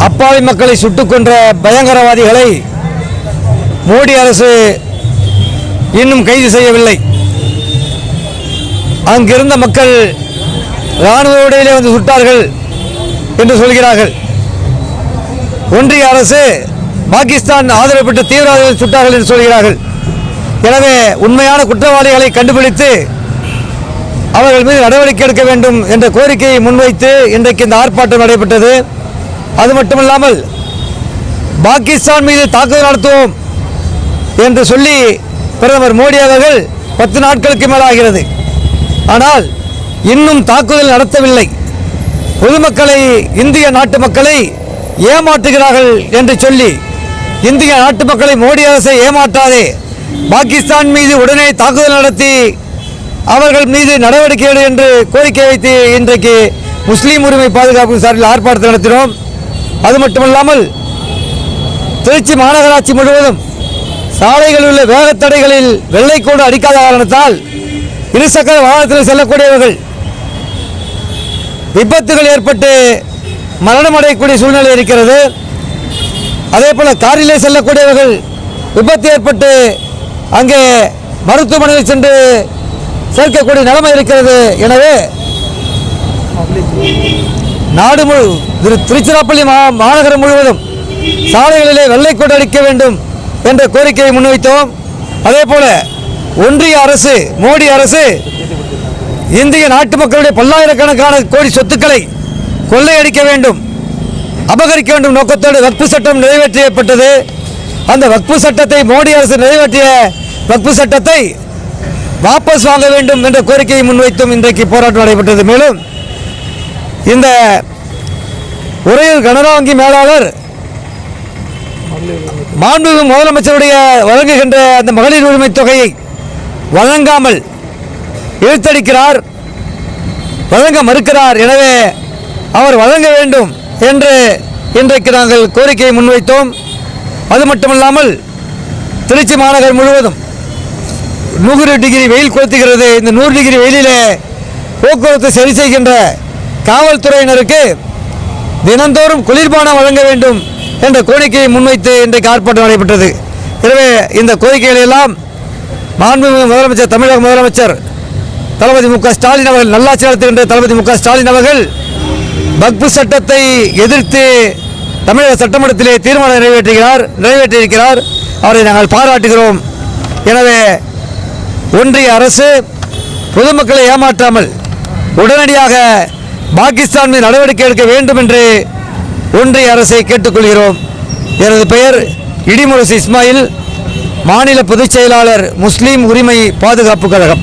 அப்பாவி மக்களை சுட்டுக் கொன்ற பயங்கரவாதிகளை மோடி அரசு இன்னும் கைது செய்யவில்லை. அங்கிருந்த மக்கள் இராணுவ உடையிலே வந்து சுட்டார்கள் என்று சொல்கிறார்கள். ஒன்றிய அரசு பாகிஸ்தான் ஆதரவு பெற்ற தீவிரவாதிகள் சுட்டார்கள் என்று சொல்கிறார்கள். எனவே உண்மையான குற்றவாளிகளை கண்டுபிடித்து அவர்கள் மீது நடவடிக்கை எடுக்க வேண்டும் என்ற கோரிக்கையை முன்வைத்து இன்றைக்கு இந்த ஆர்ப்பாட்டம் நடைபெற்றது. அது மட்டுமில்லாமல் பாகிஸ்தான் மீது தாக்குதல் நடத்துவோம் என்று சொல்லி பிரதமர் மோடி அவர்கள் 10 நாட்களுக்கு மேலாகிறது. ஆனால் இன்னும் தாக்குதல் நடத்தவில்லை. பொதுமக்களை, இந்திய நாட்டு மக்களை ஏமாற்றுகிறார்கள் என்று சொல்லி இந்திய நாட்டு மக்களை மோடி அரசை ஏமாற்றாதே, பாகிஸ்தான் மீது உடனே தாக்குதல் நடத்தி அவர்கள் மீது நடவடிக்கை எடு என்று கோரிக்கை வைத்து இன்றைக்கு முஸ்லீம் உரிமை பாதுகாப்பு சார்பில் ஆர்ப்பாட்டத்தை நடத்தினோம். அது மட்டுமல்லாமல் திருச்சி மாநகராட்சி முழுவதும் சாலைகளில் உள்ள வேகத்தடைகளில் வெள்ளைக்கோடு அடிக்காத காரணத்தால் இருசக்கர வாகனத்தில் செல்லக்கூடியவர்கள் விபத்துகள் ஏற்பட்டு மரணமடையக்கூடிய சூழ்நிலை இருக்கிறது. அதே போல காரிலே செல்லக்கூடியவர்கள் விபத்து ஏற்பட்டு அங்கே மருத்துவமனையில் சென்று சேர்க்கக்கூடிய நிலைமை இருக்கிறது. எனவே நாடு திருச்சிராப்பள்ளி மாநகரம் முழுவதும் சாலைகளிலே வெள்ளைக்கோடு அடிக்க வேண்டும் என்ற கோரிக்கையை முன்வைத்தோம். அதே போல ஒன்றிய அரசு, மோடி அரசு இந்திய நாட்டு மக்களுடைய பல்லாயிரக்கணக்கான கோடி சொத்துக்களை கொள்ளையடிக்க வேண்டும், அபகரிக்க வேண்டும் நோக்கத்தோடு வக்ஃபு சட்டம் நிறைவேற்றப்பட்டது. அந்த வக்ஃபு சட்டத்தை மோடி அரசு நிறைவேற்றிய வக்ஃபு சட்டத்தை வாபஸ் வாங்க வேண்டும் என்ற கோரிக்கையை முன்வைத்தும் இன்றைக்கு போராட்டம் நடைபெற்றது. மேலும் இந்த உறையூர் கனரா வங்கி மேலாளர் மாண்புமிகு முதலமைச்சருடைய வழங்குகின்ற அந்த மகளிர் உரிமை தொகையை வழங்காமல் இழுத்தடிக்கிறார், வழங்க மறுக்கிறார். எனவே அவர் வழங்க வேண்டும் என்று இன்றைக்கு நாங்கள் கோரிக்கையை முன்வைத்தோம். அது மட்டுமல்லாமல் திருச்சி மாநகர் முழுவதும் 100 டிகிரி வெயில் கொளுத்துகிறது. இந்த 100 டிகிரி வெயிலிலே போக்குவரத்து சரி செய்கின்ற காவல்துறையினருக்கு தினந்தோறும் குளிர்பானம் வழங்க வேண்டும் என்ற கோரிக்கையை முன்வைத்து இன்றைக்கு ஆர்ப்பாட்டம் நடைபெற்றது. எனவே இந்த கோரிக்கைகளை எல்லாம் மாண்புமிகு முதலமைச்சர், தமிழக முதலமைச்சர் தளபதி மு க ஸ்டாலின் அவர்கள், நல்லாட்சி நடத்துகின்ற தளபதி மு க ஸ்டாலின் அவர்கள் வக்ஃபு சட்டத்தை எதிர்த்து தமிழக சட்டமன்றத்திலே தீர்மானம் நிறைவேற்றியிருக்கிறார். அவரை நாங்கள் பாராட்டுகிறோம். எனவே ஒன்றிய அரசு பொதுமக்களை ஏமாற்றாமல் உடனடியாக பாகிஸ்தான் மீது நடவடிக்கை எடுக்க வேண்டும் என்று ஒன்றிய அரசை கேட்டுக்கொள்கிறோம். எனது பெயர் இடிமுரசு இஸ்மாயில், மாநில பொதுச் செயலாளர் முஸ்லீம் உரிமை பாதுகாப்பு கழகம்.